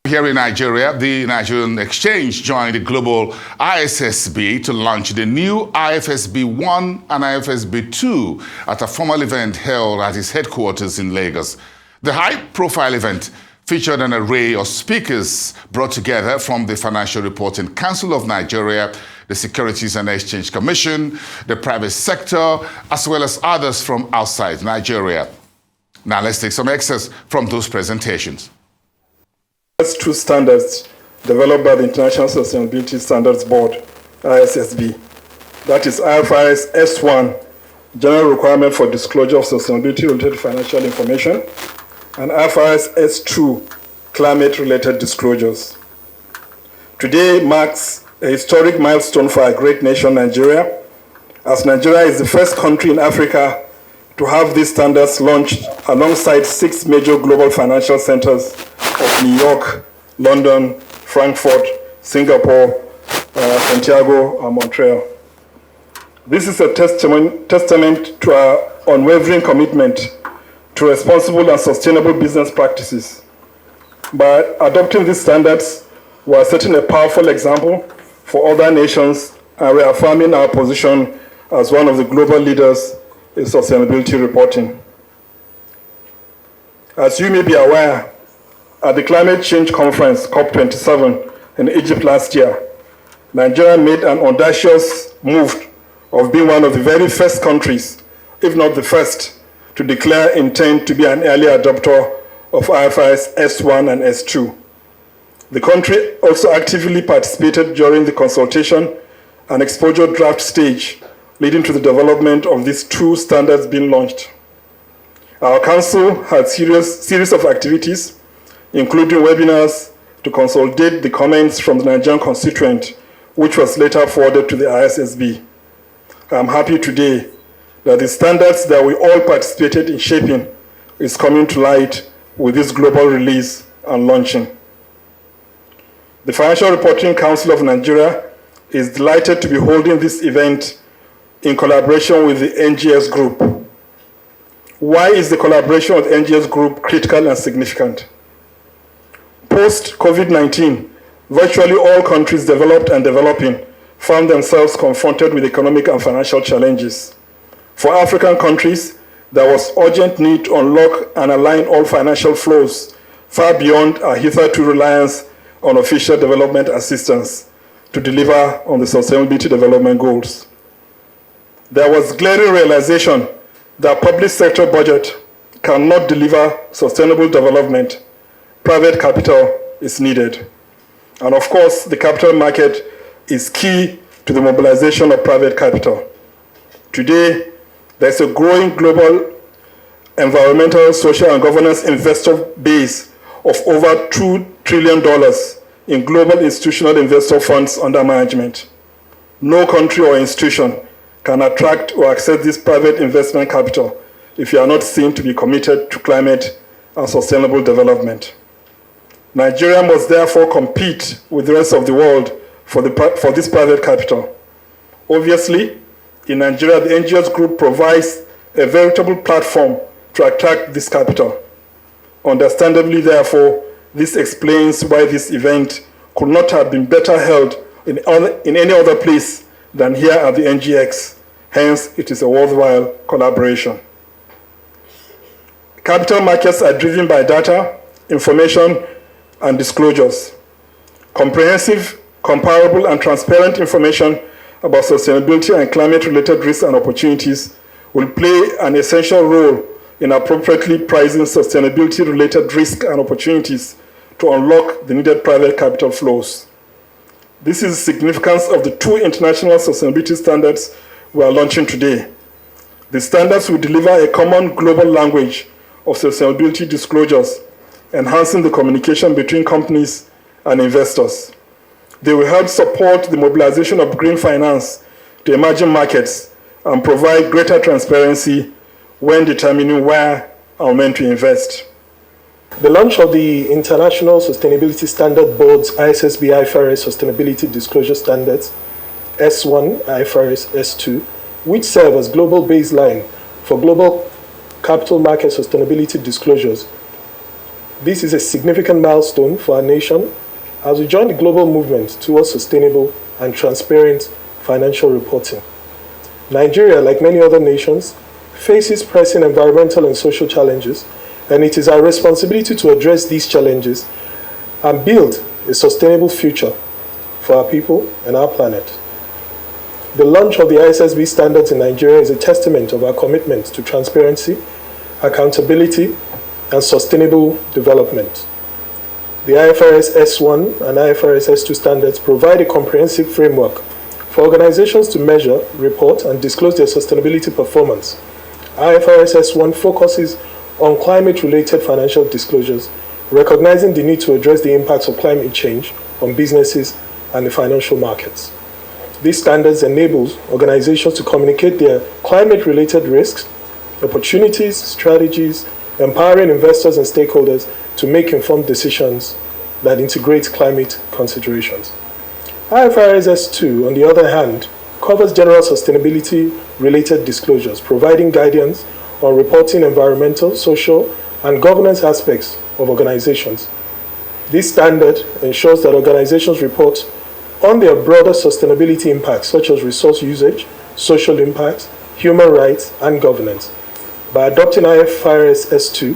Here in Nigeria, the Nigerian Exchange joined the global ISSB to launch the new IFSB 1 and IFSB 2 at a formal event held at its headquarters in Lagos. The high-profile event featured an array of speakers brought together from the Financial Reporting Council of Nigeria, the Securities and Exchange Commission, the private sector, as well as others from outside Nigeria. Now let's take some excerpts from those presentations. S2 standards developed by the International Sustainability Standards Board, ISSB. That is IFRS S1, General Requirement for Disclosure of Sustainability-Related Financial Information, and IFRS S2, Climate-Related Disclosures. Today marks a historic milestone for our great nation, Nigeria, as Nigeria is the first country in Africa to have these standards launched alongside 6 major global financial centers of New York, London, Frankfurt, Singapore, Santiago, and Montreal. This is a testament to our unwavering commitment to responsible and sustainable business practices. By adopting these standards, we are setting a powerful example for other nations and reaffirming our position as one of the global leaders in sustainability reporting. As you may be aware, at the Climate Change Conference, COP27, in Egypt last year, Nigeria made an audacious move of being one of the very first countries, if not the first, to declare intent to be an early adopter of IFRS S1 and S2. The country also actively participated during the consultation and exposure draft stage, leading to the development of these 2 standards being launched. Our council had series of activities, including webinars to consolidate the comments from the Nigerian constituent, which was later forwarded to the ISSB. I'm happy today that the standards that we all participated in shaping is coming to light with this global release and launching. The Financial Reporting Council of Nigeria is delighted to be holding this event in collaboration with the NGS Group. Why is the collaboration with NGS Group critical and significant? Post-COVID-19, virtually all countries developed and developing found themselves confronted with economic and financial challenges. For African countries, there was urgent need to unlock and align all financial flows far beyond our hitherto reliance on official development assistance to deliver on the Sustainability Development Goals. There was glaring realization that public sector budget cannot deliver sustainable development. Private capital is needed. And of course, the capital market is key to the mobilization of private capital. Today, there's a growing global environmental, social, and governance investor base of over $2 trillion in global institutional investor funds under management. No country or institution can attract or access this private investment capital if you are not seen to be committed to climate and sustainable development. Nigeria must therefore compete with the rest of the world for this private capital. Obviously, in Nigeria, the NGOs Group provides a veritable platform to attract this capital. Understandably, therefore, this explains why this event could not have been better held in any other place than here at the NGX. Hence, it is a worthwhile collaboration. Capital markets are driven by data, information, and disclosures. Comprehensive, comparable, and transparent information about sustainability and climate-related risks and opportunities will play an essential role in appropriately pricing sustainability-related risks and opportunities to unlock the needed private capital flows. This is the significance of the 2 international sustainability standards we are launching today. The standards will deliver a common global language of sustainability disclosures, enhancing the communication between companies and investors. They will help support the mobilization of green finance to emerging markets and provide greater transparency when determining where and when to invest. The launch of the International Sustainability Standard Board's ISSB IFRS Sustainability Disclosure Standards, S1, IFRS S2, which serve as global baseline for global capital market sustainability disclosures, This is a significant milestone for our nation as we join the global movement towards sustainable and transparent financial reporting. Nigeria, like many other nations, faces pressing environmental and social challenges, and it is our responsibility to address these challenges and build a sustainable future for our people and our planet. The launch of the ISSB standards in Nigeria is a testament of our commitment to transparency, accountability, and sustainable development. The IFRS S1 and IFRS S2 standards provide a comprehensive framework for organizations to measure, report, and disclose their sustainability performance. IFRS S1 focuses on climate-related financial disclosures, recognizing the need to address the impacts of climate change on businesses and the financial markets. These standards enable organizations to communicate their climate-related risks, opportunities, strategies, empowering investors and stakeholders to make informed decisions that integrate climate considerations. IFRS S2, on the other hand, covers general sustainability-related disclosures, providing guidance on reporting environmental, social, and governance aspects of organizations. This standard ensures that organizations report on their broader sustainability impacts, such as resource usage, social impacts, human rights, and governance. By adopting IFRS S2,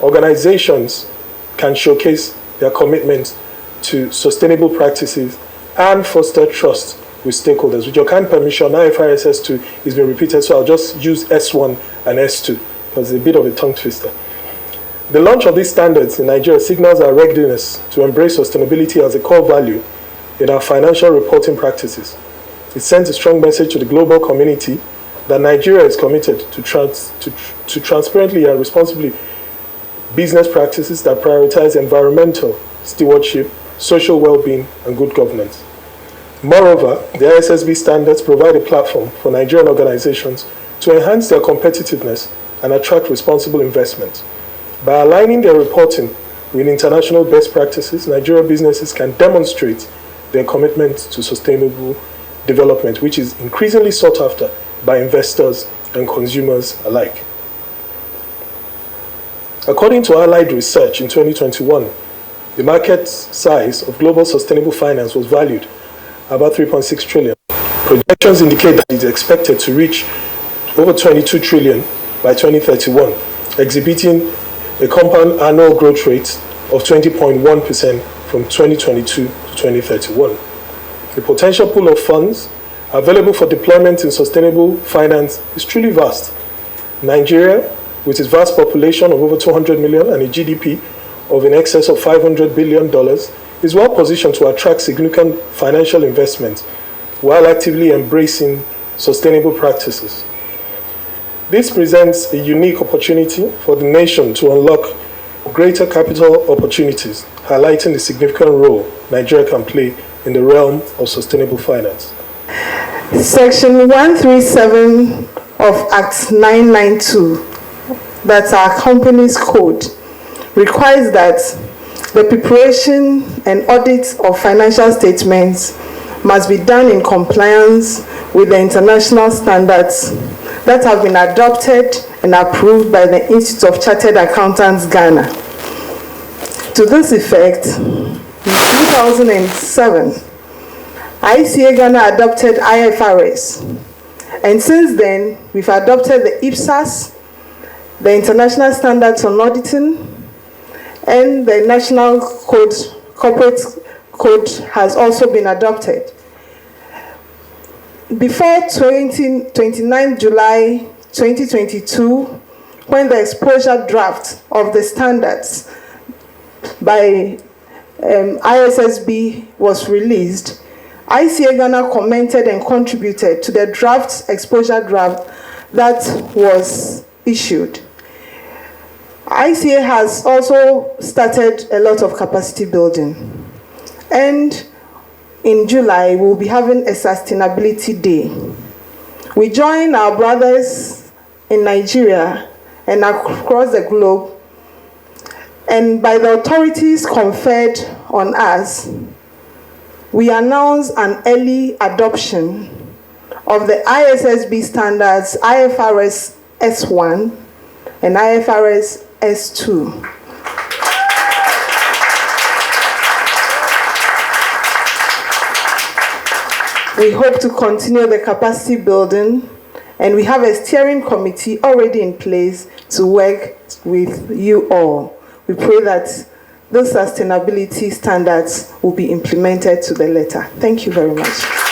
organizations can showcase their commitment to sustainable practices and foster trust with stakeholders. With your kind permission, IFRS S2 is being repeated, so I'll just use S1 and S2 because it's a bit of a tongue twister. The launch of these standards in Nigeria signals our readiness to embrace sustainability as a core value in our financial reporting practices. It sends a strong message to the global community that Nigeria is committed to transparently and responsibly business practices that prioritize environmental stewardship, social well-being, and good governance. Moreover, the ISSB standards provide a platform for Nigerian organizations to enhance their competitiveness and attract responsible investment. By aligning their reporting with international best practices, Nigerian businesses can demonstrate their commitment to sustainable development, which is increasingly sought after by investors and consumers alike. According to Allied Research in 2021, the market size of global sustainable finance was valued about 3.6 trillion. Projections indicate that it is expected to reach over 22 trillion by 2031, exhibiting a compound annual growth rate of 20.1% from 2022 to 2031. The potential pool of funds available for deployment in sustainable finance is truly vast. Nigeria, with its vast population of over 200 million and a GDP of in excess of $500 billion, is well positioned to attract significant financial investment while actively embracing sustainable practices. This presents a unique opportunity for the nation to unlock greater capital opportunities, highlighting the significant role Nigeria can play in the realm of sustainable finance. Section 137 of Act 992, that's our company's code, requires that the preparation and audit of financial statements must be done in compliance with the international standards that have been adopted and approved by the Institute of Chartered Accountants, Ghana. To this effect, in 2007, ICA Ghana adopted IFRS, and since then, we've adopted the Ifrs, the International Standards on Auditing, and the National Corporate Code has also been adopted. Before 29 July 2022, when the exposure draft of the standards by ISSB was released, ICA Ghana commented and contributed to the exposure draft that was issued. ICA has also started a lot of capacity building, and in July we'll be having a sustainability day. We join our brothers in Nigeria and across the globe, and by the authorities conferred on us, we announce an early adoption of the ISSB standards IFRS S1 and IFRS S2. We hope to continue the capacity building, and we have a steering committee already in place to work with you all. We pray that those sustainability standards will be implemented to the letter. Thank you very much.